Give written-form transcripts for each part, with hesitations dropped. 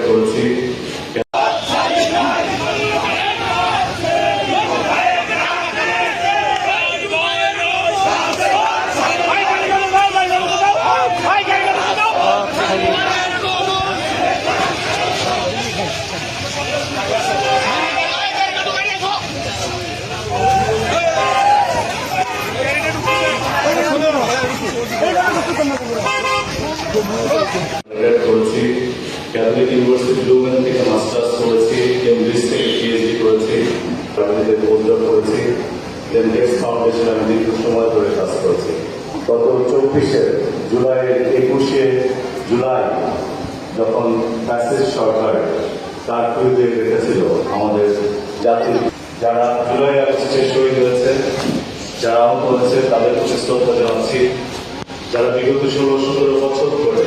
করেছি। করেছি Catholic university lumen থেকে মাস্টার্স করেছি, কেমব্রিজ থেকে পিএইচডি করেছি, রাজনীতিতে পোস্টডক করেছি, দেন নেক্সট ফাউন্ডেশন আমি দীর্ঘ সময় ধরে কাজ করেছি। গত 24 জুলাইয়ের 21 জুলাই যখন প্যাসেজ সরকার তার বিরুদ্ধে রেখেছিল আমাদের জাতির যারা জুলাই আগস্টে শহীদ হয়েছে, যারা আহত হয়েছে তাদের প্রতি শ্রদ্ধা জানাচ্ছি। যারা বিগত 16-17 বছর ধরে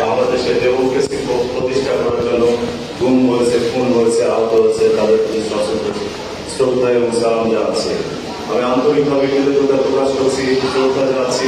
বাংলাদেশে ডেমোক্রেসি প্রতিষ্ঠা করার জন্য গুম হয়েছে, খুন হয়েছে, আহত হয়েছে, তাদের প্রতি শ্রদ্ধা এবং সালাম জানাচ্ছি। আমি আন্তরিকভাবে কৃতজ্ঞতা প্রকাশ করছি, শ্রদ্ধা জানাচ্ছি